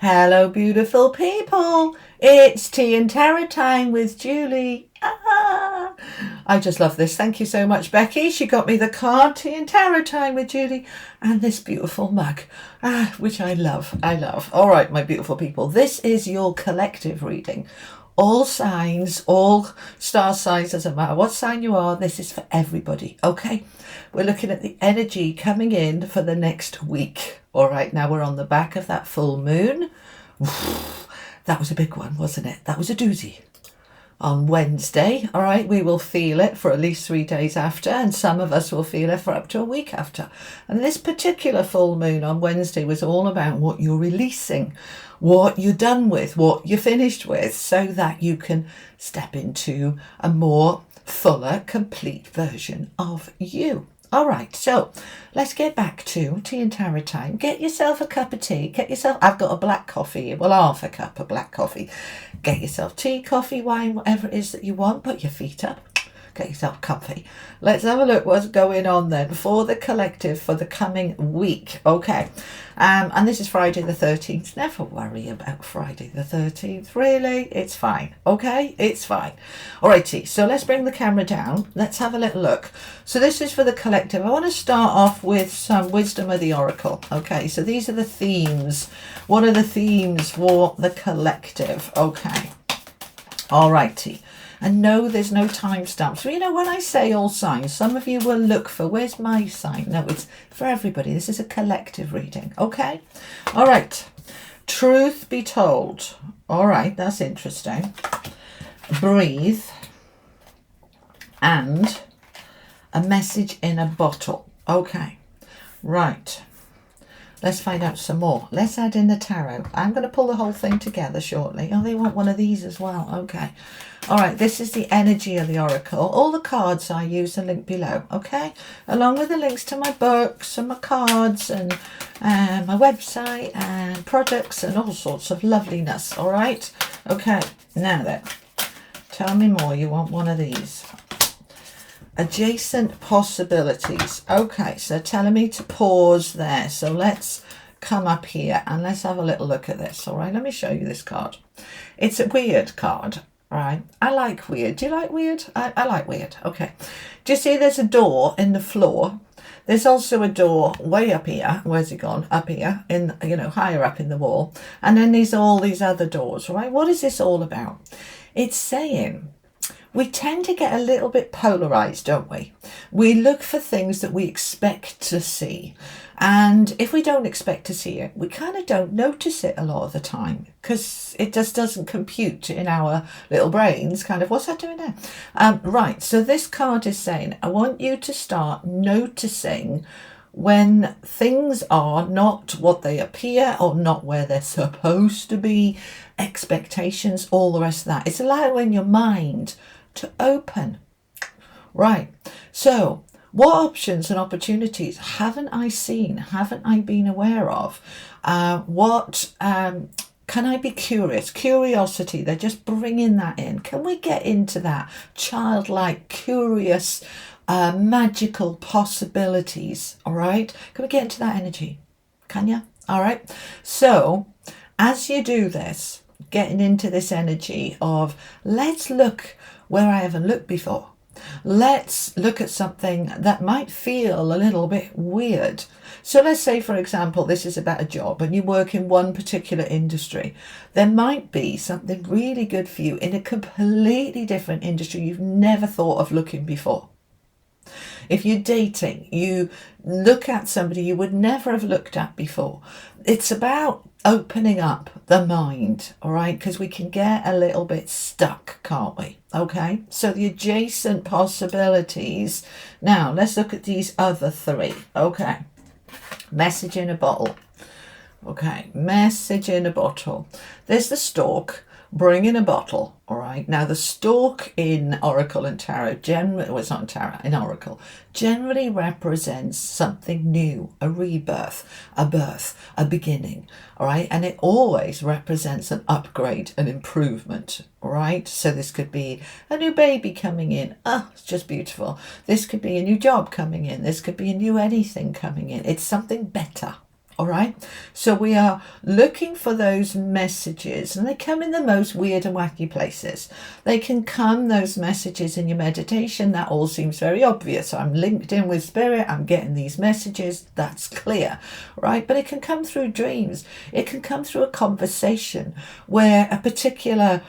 Hello, beautiful people. It's tea and tarot time with Julie. I just love this. Thank you so much, Becky. She got me the card, tea and tarot time with Julie, and this beautiful mug, which I love. I love. All right, my beautiful people. This is your collective reading. All signs, all star signs, doesn't matter what sign you are, this is for everybody, okay? We're looking at the energy coming in for the next week. All right, now we're on the back of that full moon. That was a big one, wasn't it? That was a doozy. On Wednesday, all right, we will feel it for at least 3 days after, and some of us will feel it for up to a week after. And this particular full moon on Wednesday was all about what you're releasing, what you're done with, what you're finished with, so that you can step into a more fuller, complete version of you. All right, so let's get back to tea and tarot time. Get yourself a cup of tea. I've got a black coffee, well, half a cup of black coffee. Get yourself tea, coffee, wine, whatever it is that you want. Put your feet up. Get yourself comfy. Let's have a look what's going on then for the collective for the coming week. Okay. And this is Friday the 13th. Never worry about Friday the 13th. Really, it's fine. Okay, it's fine. Alrighty, so let's bring the camera down. Let's have a little look. So this is for the collective. I want to start off with some wisdom of the oracle. Okay, so these are the themes. What are the themes for the collective? Okay. Alrighty. And no, there's no timestamps. So, when I say all signs, some of you will look for, where's my sign? No, it's for everybody. This is a collective reading. Okay. All right. Truth be told. All right. That's interesting. Breathe. And a message in a bottle. Okay. Right. Let's find out some more. Let's add in the tarot. I'm going to pull the whole thing together shortly. Oh, they want one of these as well. Okay. All right. This is the energy of the oracle. All the cards I use are linked below. Okay. Along with the links to my books and my cards and my website and products and all sorts of loveliness. All right. Okay. Now then, tell me more. You want one of these. Adjacent possibilities. Okay, so telling me to pause there. So let's come up here and let's have a little look at this. All right, let me show you this card. It's a weird card. All right, I like weird. Do you like weird? I like weird. Okay. Do you see there's a door in the floor? There's also a door way up here. Where's it gone? Up here, higher up in the wall. And then there's all these other doors. All right, what is this all about? It's saying we tend to get a little bit polarized, don't we? We look for things that we expect to see. And if we don't expect to see it, we kind of don't notice it a lot of the time because it just doesn't compute in our little brains. Kind of, what's that doing there? Right, so this card is saying, I want you to start noticing when things are not what they appear or not where they're supposed to be, expectations, all the rest of that. It's allowing your mind to open. Right, so what options and opportunities haven't I seen, haven't I been aware of? Can I be curious? Curiosity, they're just bringing that in. Can we get into that childlike, curious, magical possibilities? All right, can we get into that energy? Can you? All right, so as you do this, getting into this energy of let's look where I haven't looked before. Let's look at something that might feel a little bit weird. So let's say, for example, this is about a job and you work in one particular industry. There might be something really good for you in a completely different industry you've never thought of looking before. If you're dating, you look at somebody you would never have looked at before. It's about opening up the mind, all right? Because we can get a little bit stuck, can't we? Okay, so the adjacent possibilities. Now, let's look at these other three. Okay, message in a bottle. Okay, message in a bottle. There's the stork. Bring in a bottle, all right? Now, the stork in Oracle and Tarot, it's not in Tarot, in Oracle, generally represents something new, a rebirth, a birth, a beginning, all right? And it always represents an upgrade, an improvement, all right? So this could be a new baby coming in. Oh, it's just beautiful. This could be a new job coming in. This could be a new anything coming in. It's something better. All right, so we are looking for those messages, and they come in the most weird and wacky places. They can come, those messages, in your meditation. That all seems very obvious. I'm linked in with spirit, I'm getting these messages, that's clear, right? But it can come through dreams. It can come through a conversation where a particular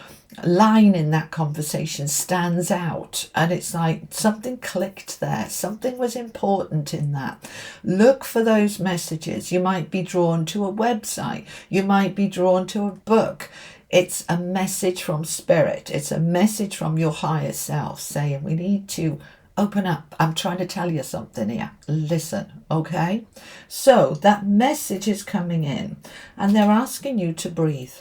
line in that conversation stands out, and it's like something clicked there, something was important in that. Look for those messages. You might be drawn to a website, you might be drawn to a book. It's a message from spirit, it's a message from your higher self saying, we need to open up, I'm trying to tell you something here, listen. Okay, so that message is coming in and they're asking you to breathe.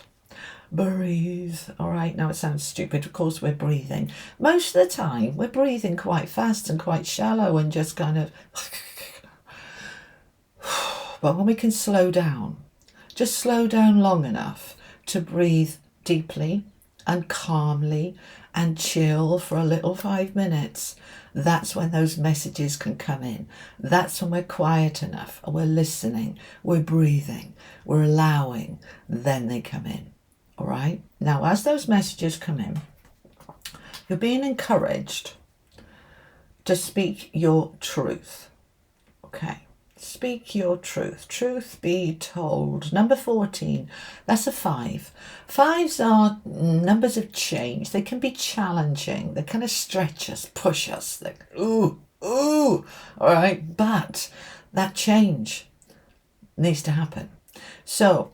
All right, now it sounds stupid, of course we're breathing. Most of the time we're breathing quite fast and quite shallow and just kind of but when we can slow down, just slow down long enough to breathe deeply and calmly and chill for a little 5 minutes, that's when those messages can come in. That's when we're quiet enough and we're listening, we're breathing, we're allowing, then they come in. All right, now as those messages come in, you're being encouraged to speak your truth. Okay, speak your truth. Truth be told. Number 14, that's a 5. 5s are numbers of change. They can be challenging. They kind of stretch us, push us. Like, ooh, all right, but that change needs to happen. So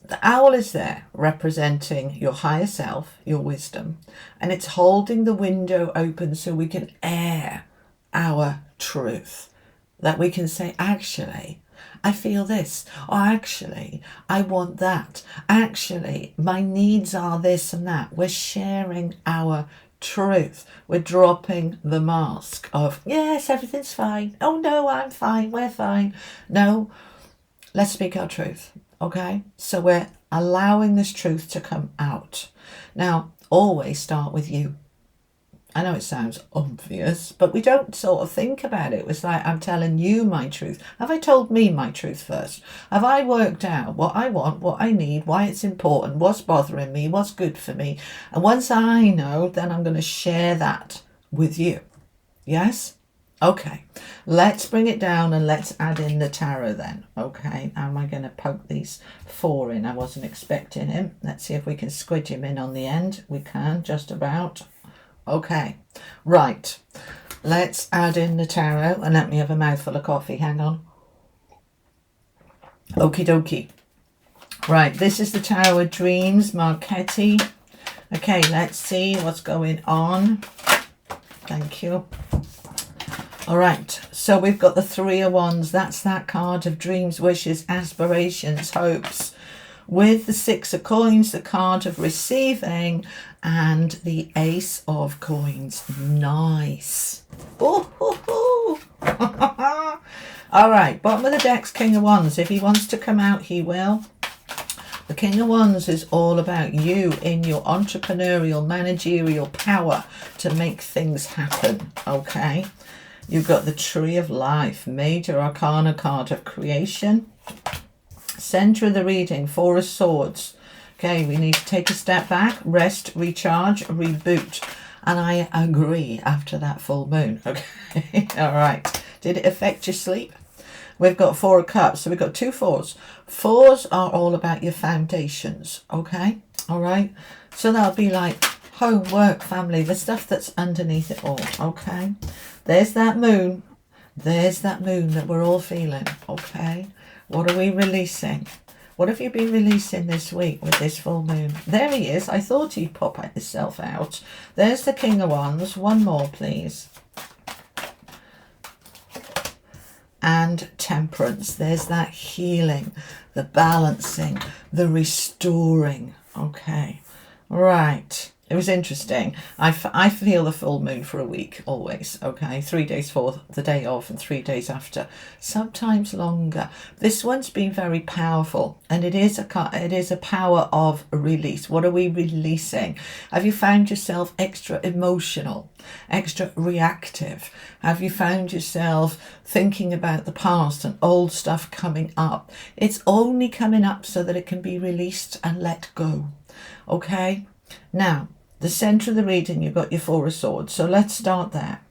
the owl is there representing your higher self, your wisdom, and it's holding the window open so we can air our truth. That we can say, actually, I feel this, or actually, I want that. Actually, my needs are this and that. We're sharing our truth. We're dropping the mask of, yes, everything's fine. Oh no, I'm fine, we're fine. No, let's speak our truth. Okay, so we're allowing this truth to come out. Now, always start with you. I know it sounds obvious, but we don't sort of think about it. It's like, I'm telling you my truth. Have I told me my truth first? Have I worked out what I want, what I need, why it's important, what's bothering me, what's good for me? And once I know, then I'm going to share that with you. Yes? Okay, let's bring it down and let's add in the tarot then. Okay, how am I going to poke these 4 in? I wasn't expecting him. Let's see if we can squidge him in on the end. We can, just about. Okay, right. Let's add in the tarot and let me have a mouthful of coffee. Hang on. Okie dokie. Right, this is the Tarot of Dreams, Marchetti. Okay, let's see what's going on. Thank you. All right, so we've got the 3 of Wands. That's that card of dreams, wishes, aspirations, hopes. With the 6 of Coins, the card of receiving, and the Ace of Coins. Nice. Ooh. All right, bottom of the deck's King of Wands. If he wants to come out, he will. The King of Wands is all about you in your entrepreneurial, managerial power to make things happen. Okay. You've got the Tree of Life, Major Arcana card of creation. Center of the reading, 4 of Swords. Okay, we need to take a step back, rest, recharge, reboot. And I agree after that full moon. Okay, all right. Did it affect your sleep? We've got 4 of Cups, so we've got 2 4s. 4s are all about your foundations, okay? All right, so that'll be like home, work, family, the stuff that's underneath it all, okay? There's that moon. There's that moon that we're all feeling, okay? What are we releasing? What have you been releasing this week with this full moon? There he is. I thought he'd pop himself out. There's the King of Wands. One more, please. And Temperance. There's that healing, the balancing, the restoring. Okay. Right. It was interesting. I feel the full moon for a week always, okay? 3 days for the day of and 3 days after, sometimes longer. This one's been very powerful, and it is a power of release. What are we releasing? Have you found yourself extra emotional, extra reactive? Have you found yourself thinking about the past and old stuff coming up? It's only coming up so that it can be released and let go, okay? Now, the centre of the reading, you've got your Four of Swords. So let's start there.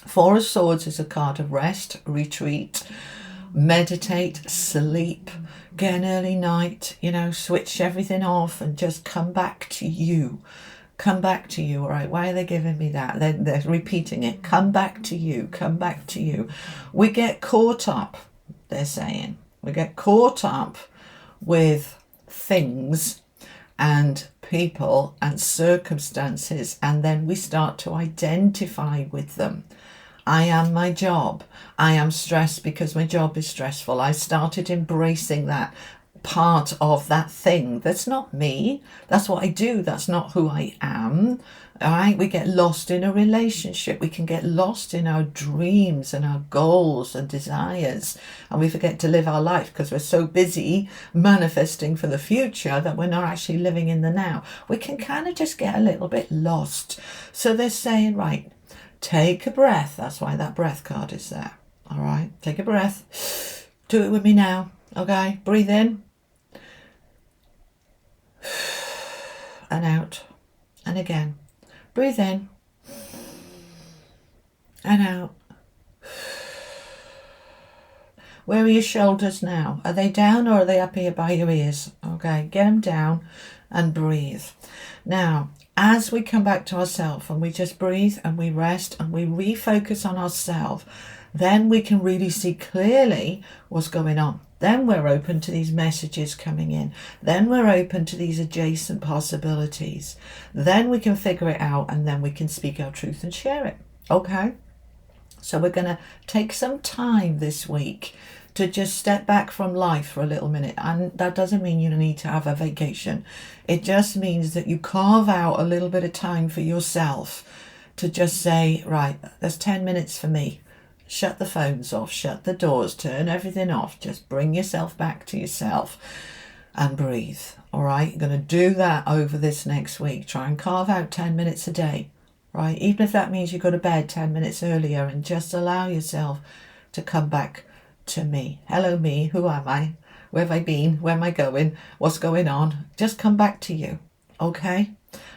Four of Swords is a card of rest, retreat, meditate, sleep, get an early night, switch everything off and just come back to you. Come back to you, all right? Why are they giving me that? They're repeating it. Come back to you, come back to you. We get caught up, they're saying. We get caught up with things and people and circumstances, and then we start to identify with them. I am my job. I am stressed because my job is stressful. I started embracing that part of that thing. That's not me. That's what I do. That's not who I am. All right. We get lost in a relationship. We can get lost in our dreams and our goals and desires, and we forget to live our life because we're so busy manifesting for the future that we're not actually living in the now. We can kind of just get a little bit lost. So they're saying, right, take a breath. That's why that breath card is there. All right. Take a breath. Do it with me now. Okay. Breathe in and out, and again. Breathe in and out. Where are your shoulders now? Are they down or are they up here by your ears? Okay, get them down and breathe. Now, as we come back to ourselves and we just breathe and we rest and we refocus on ourselves, then we can really see clearly what's going on. Then we're open to these messages coming in. Then we're open to these adjacent possibilities. Then we can figure it out, and then we can speak our truth and share it. Okay? So we're going to take some time this week to just step back from life for a little minute. And that doesn't mean you need to have a vacation. It just means that you carve out a little bit of time for yourself to just say, right, there's 10 minutes for me. Shut the phones off, shut the doors, turn everything off. Just bring yourself back to yourself and breathe. All right, you're going to do that over this next week. Try and carve out 10 minutes a day, right? Even if that means you go to bed 10 minutes earlier, and just allow yourself to come back to me. Hello, me. Who am I? Where have I been? Where am I going? What's going on? Just come back to you. Okay?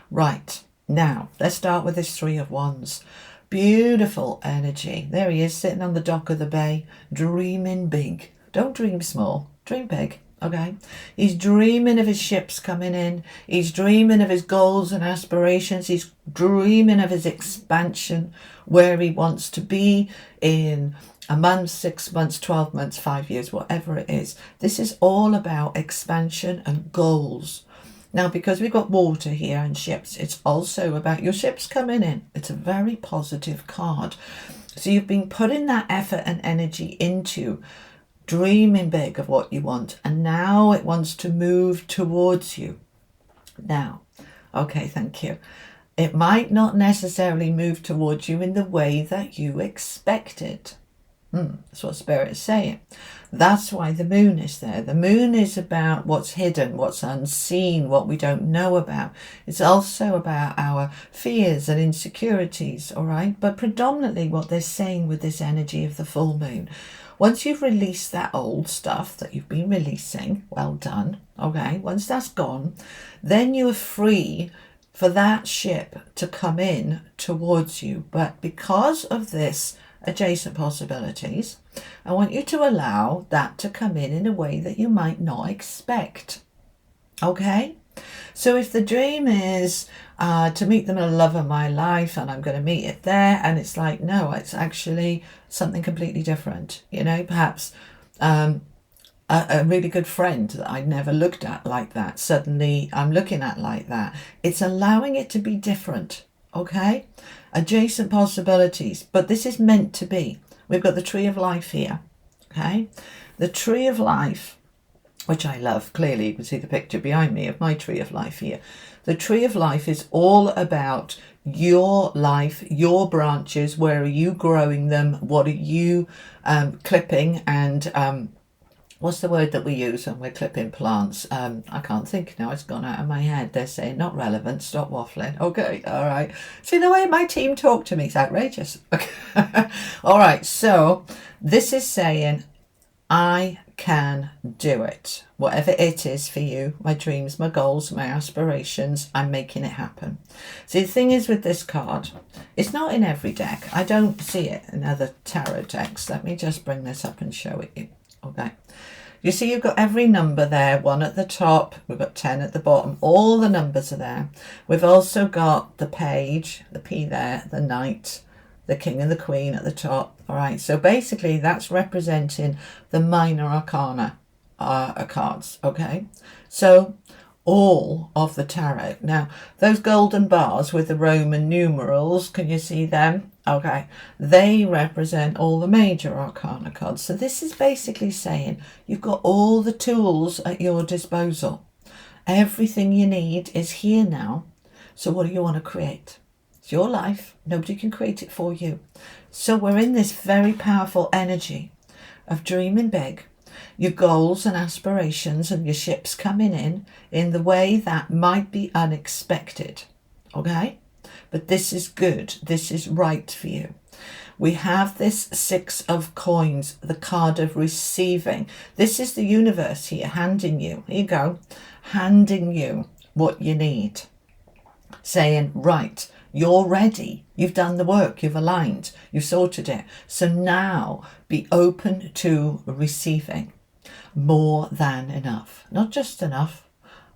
Right. Now, let's start with this Three of Wands. Beautiful energy. There he is, sitting on the dock of the bay, dreaming big. Don't dream small, dream big. Okay, he's dreaming of his ships coming in. He's dreaming of his goals and aspirations. He's dreaming of his expansion, where he wants to be in a month, 6 months, 12 months, 5 years, whatever it is. This is all about expansion and goals. Now, because we've got water here and ships, it's also about your ships coming in. It's a very positive card. So you've been putting that effort and energy into dreaming big of what you want, and now it wants to move towards you. Now, okay, thank you. It might not necessarily move towards you in the way that you expected. That's what Spirit is saying. That's why the moon is there. The moon is about what's hidden, what's unseen, what we don't know about. It's also about our fears and insecurities, all right? But predominantly what they're saying with this energy of the full moon, once you've released that old stuff that you've been releasing, well done, okay? Once that's gone, then you're free for that ship to come in towards you. But because of this adjacent possibilities, I want you to allow that to come in a way that you might not expect. Okay? So if the dream is to meet the love of my life and I'm going to meet it there, and it's like, no, it's actually something completely different. Perhaps a really good friend that I never looked at like that, suddenly I'm looking at like that. It's allowing it to be different. Okay? Adjacent possibilities, but this is meant to be. We've got the Tree of Life here. Okay? The Tree of Life which I love. Clearly, you can see the picture behind me of my tree of life here. The tree of life is all about your life, your branches. Where are you growing them? What are you clipping? And what's the word that we use when we're clipping plants? I can't think now. It's gone out of my head. They're saying not relevant. Stop waffling. Okay, all right. See, the way my team talk to me is outrageous. Okay. All right. So this is saying, I can do it. Whatever it is for you, my dreams, my goals, my aspirations, I'm making it happen. See, the thing is with this card, it's not in every deck. I don't see it in other tarot decks. Let me just bring this up and show it you. Okay. You see, you've got every number there, 1 at the top, we've got 10 at the bottom, all the numbers are there. We've also got the page, the P there, the knight, the king and the queen at the top. All right, so basically that's representing the minor arcana cards, okay? So all of the tarot. Now, those golden bars with the Roman numerals, can you see them? Okay, they represent all the major arcana cards. So this is basically saying you've got all the tools at your disposal. Everything you need is here now. So what do you want to create? It's your life. Nobody can create it for you. So we're in this very powerful energy of dreaming big. Your goals and aspirations and your ships coming in the way that might be unexpected. Okay? But this is good. This is right for you. We have this 6 of coins, the card of receiving. This is the universe here handing you, here you go, handing you what you need. Saying, right, you're ready. You've done the work. You've aligned. You've sorted it. So now be open to receiving more than enough. Not just enough,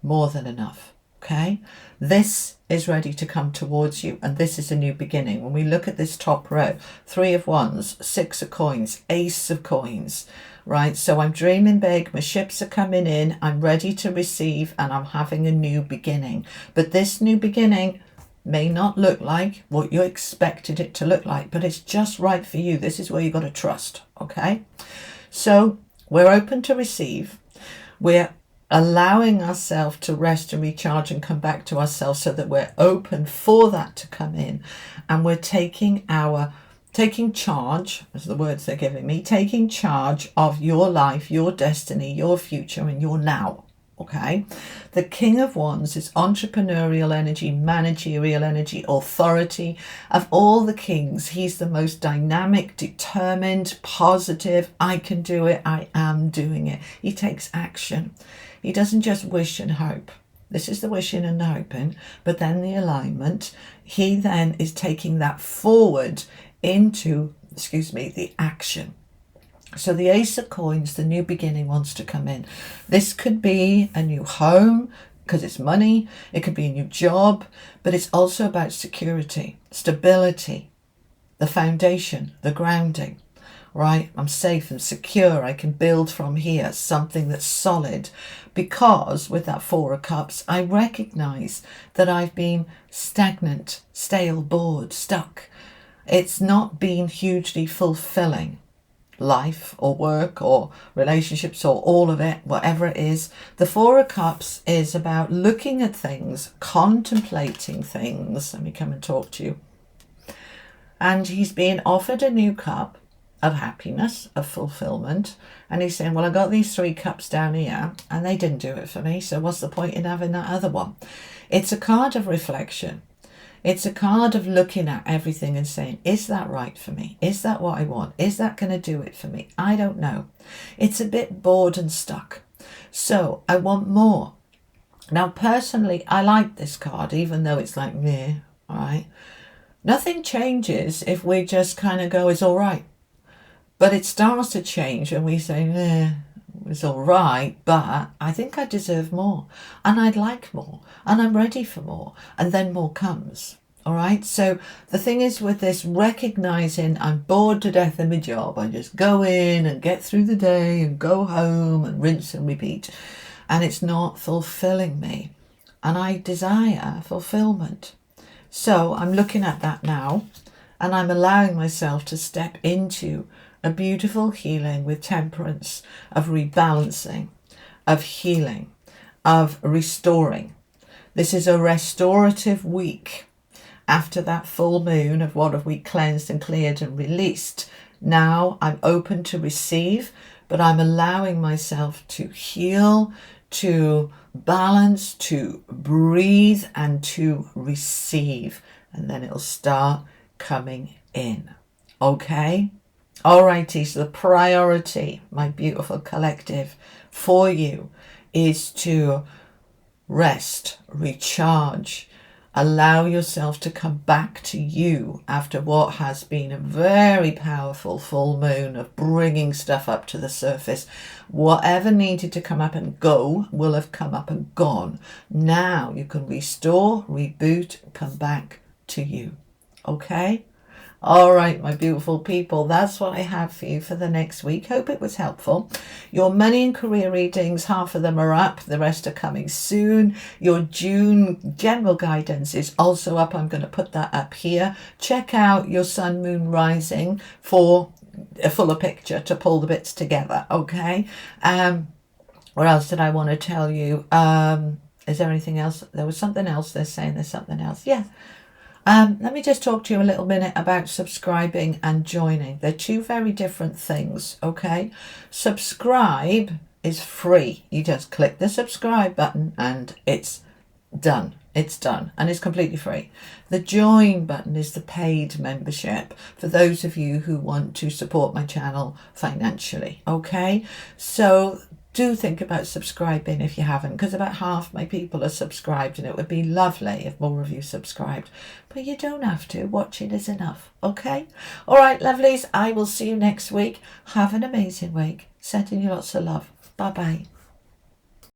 more than enough. Okay? This is ready to come towards you, and this is a new beginning. When we look at this top row, 3 of wands, 6 of coins, ace of coins, right? So I'm dreaming big, my ships are coming in, I'm ready to receive, and I'm having a new beginning. But this new beginning may not look like what you expected it to look like, but it's just right for you. This is where you've got to trust, okay? So we're open to receive. We're allowing ourselves to rest and recharge and come back to ourselves so that we're open for that to come in. And we're taking charge, as the words they're giving me, taking charge of your life, your destiny, your future, and your now. Okay, the King of Wands is entrepreneurial energy, managerial energy, authority. Of all the kings, he's the most dynamic, determined, positive. I can do it. I am doing it. He takes action. He doesn't just wish and hope. This is the wishing and hoping, but then the alignment. He then is taking that forward into, the action. So the Ace of Coins, the new beginning wants to come in. This could be a new home because it's money. It could be a new job, but it's also about security, stability, the foundation, the grounding, right? I'm safe and secure. I can build from here, something that's solid. Because with that 4 of Cups, I recognize that I've been stagnant, stale, bored, stuck. It's not been hugely fulfilling. Life or work or relationships or all of it, whatever it is. The 4 of Cups is about looking at things, contemplating things. Let me come and talk to you. And he's being offered a new cup of happiness, of fulfillment. And he's saying, well, I got these 3 cups down here and they didn't do it for me. So what's the point in having that other one? It's a card of reflection. It's a card of looking at everything and saying, is that right for me? Is that what I want? Is that going to do it for me? I don't know. It's a bit bored and stuck. So I want more. Now, personally, I like this card, even though it's like, meh, all right? Nothing changes if we just kind of go, it's all right. But it starts to change and we say, meh, it's all right, but I think I deserve more and I'd like more and I'm ready for more, and then more comes. All right, so the thing is with this, recognizing I'm bored to death in my job, I just go in and get through the day and go home and rinse and repeat, and it's not fulfilling me, and I desire fulfillment. So I'm looking at that now and I'm allowing myself to step into a beautiful healing with temperance, of rebalancing, of healing, of restoring. This is a restorative week. After that full moon of what have we cleansed and cleared and released, now I'm open to receive, but I'm allowing myself to heal, to balance, to breathe, and to receive. And then it'll start coming in. Okay? Alrighty, so the priority, my beautiful collective, for you is to rest, recharge, allow yourself to come back to you after what has been a very powerful full moon of bringing stuff up to the surface. Whatever needed to come up and go will have come up and gone. Now you can restore, reboot, come back to you. Okay? All right, my beautiful people, that's what I have for you for the next week. Hope it was helpful. Your money and career readings, half of them are up. The rest are coming soon. Your June general guidance is also up. I'm going to put that up here. Check out your sun, moon, rising for a fuller picture to pull the bits together. Okay. What else did I want to tell you? Is there anything else? There was something else. They're saying there's something else. Yeah. Let me just talk to you a little minute about subscribing and joining. They're two very different things, okay? Subscribe is free. You just click the subscribe button and it's done. It's done and it's completely free. The join button is the paid membership for those of you who want to support my channel financially, okay? So do think about subscribing if you haven't, because about half my people are subscribed and it would be lovely if more of you subscribed. But you don't have to. Watching is enough, okay? All right, lovelies, I will see you next week. Have an amazing week. Sending you lots of love. Bye-bye.